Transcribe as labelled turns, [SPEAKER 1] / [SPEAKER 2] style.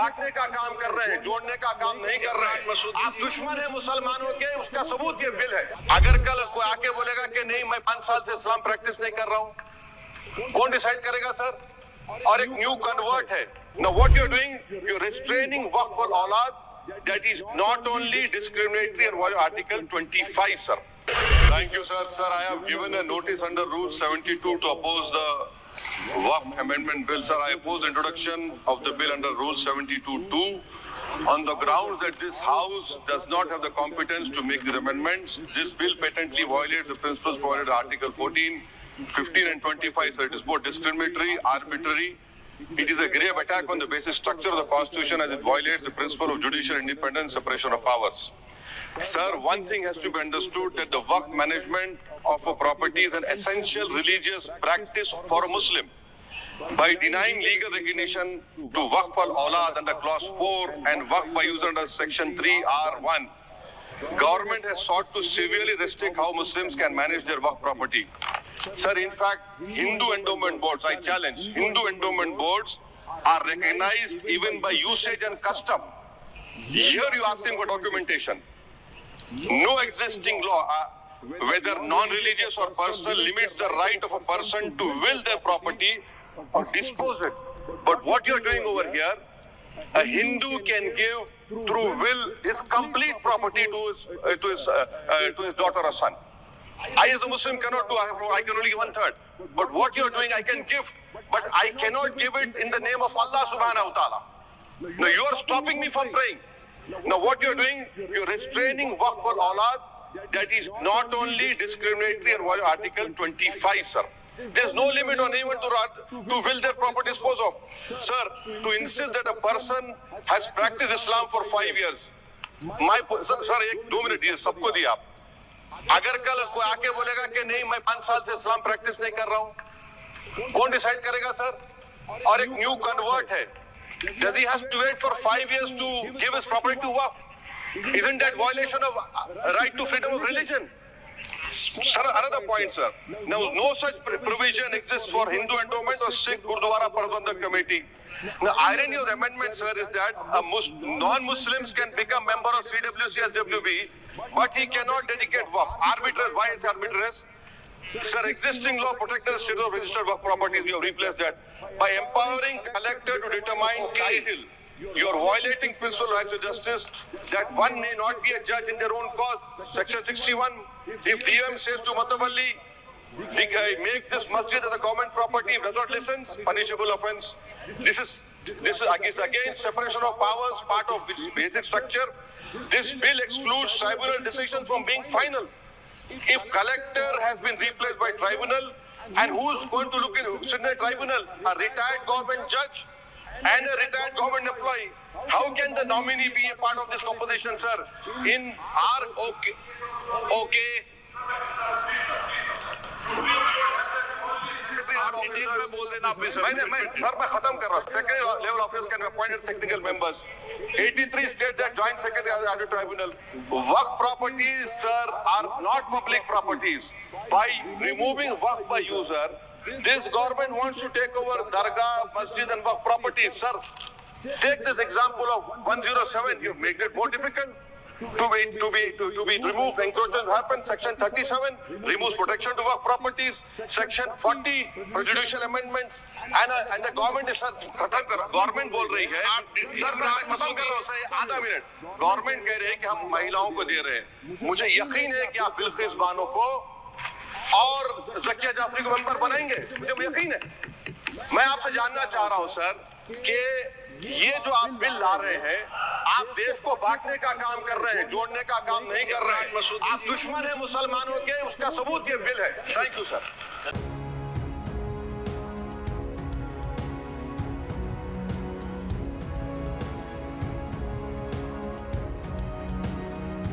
[SPEAKER 1] बांटने का काम कर रहे हैं, जोड़ने का काम नहीं कर रहे हैं। आप दुश्मन है मुसलमानों के, उसका सबूत ये बिल है। अगर कल कोई आके बोलेगा कि नहीं मैं 5 साल से इस्लाम प्रैक्टिस नहीं कर रहा हूं, कौन डिसाइड करेगा सर? और एक न्यू कन्वर्ट है। Now what you're doing, you're restraining waqf for awlad. That is not only discriminatory and Article 25, sir. Thank you, sir. Sir, I have given a notice under Rule 72 to oppose the Waqf Amendment Bill. Sir, I oppose the introduction of the bill under Rule 72(2) on the grounds that this House does not have the competence to make these amendments. This bill patently violates the principles provided in Article 14, 15 and 25. Sir, it is both discriminatory, arbitrary. It is a grave attack on the basic structure of the Constitution as it violates the principle of judicial independence, separation of powers. Sir, one thing has to be understood, that the Waqf management of a property is an essential religious practice for a Muslim. By denying legal recognition to Waqf al-Awlad under Clause 4 and Waqf by user under Section 3(r)(1), government has sought to severely restrict how Muslims can manage their Waqf property. Sir, in fact, Hindu endowment boards, I challenge, Hindu endowment boards are recognized even by usage and custom. Here you ask him for documentation. No existing law, whether non-religious or personal, limits the right of a person to will their property or dispose it. But what you're doing over here, a Hindu can give through will his complete property to his daughter or son. I as a Muslim cannot do, I can only give 1/3. But what you're doing, I can gift, but I cannot give it in the name of Allah subhanahu wa ta'ala. Now you are stopping me from praying. Now what you're doing, you're restraining Waqf al-Awlad. That is not only discriminatory and violates Article 25, sir. There's no limit on anyone to will their property dispose of. Sir, to insist that a person has practiced Islam for 5 years. Sir, 2 minute दिए, सबको दिया आप. अगर कल कोई आके बोलेगा कि नहीं मैं 5 साल से इस्लाम प्रैक्टिस नहीं कर रहा हूं, कौन डिसाइड करेगा सर? और एक न्यू कन्वर्ट है. Does he have to wait for 5 years to give his property to Waqf? Isn't that violation of right to freedom of religion? Sir, another point, sir. Now, no such provision exists for Hindu endowment or Sikh Gurdwara Prabandhak Committee. The irony of the amendment, sir, is that non-Muslims can become member of CWC as WB, but he cannot dedicate Waqf. Arbitrary, why is arbitrary? Sir, existing law protecting the status of registered Waqf properties, we have replaced that. By empowering collector to determine title, you are violating principle of rights of justice, that one may not be a judge in their own cause. Section 61, if DOM says to Matawalli, make this masjid as a government property, if does not listen, punishable offence. This is against separation of powers, part of its basic structure. This bill excludes tribunal decision from being final. If collector has been replaced by tribunal, and who's going to look in the tribunal? A retired government judge and a retired government employee. How can the nominee be a part of this composition, sir? In our okay. Sir मैं खत्म कर रहा हूँ. Second level officers can be appointed technical members. 83 states that joint secretary of the tribunal. Waqf properties, sir, are not public properties. By removing Waqf by user, this government wants to take over Dargah, Masjid and Waqf properties, sir. Take this example of 107. You make it more difficult to be removed. Encroachment happens. Section 37 removes protection to Waqf properties. Section 40 prejudicial amendments. And the government is, sir, खत्म कर. Government बोल रही है. Sir मैं खत्म कर रहा हूँ सर. आधा मिनट. Government कह रही है कि हम महिलाओं को दे रहे हैं. मुझे यकीन है कि आप बिल्किस बानो को और ज़किया जाफरी को मेंबर बनाएंगे. मुझे यकीन है. मैं आपसे जानना चाह रहा हूँ सर कि ये जो आप बिल ला रहे हैं, आप देश को बांटने का काम कर रहे हैं, जोड़ने का काम नहीं कर रहे हैं. आप दुश्मन है मुसलमानों के, उसका सबूत ये बिल है. Thank you sir.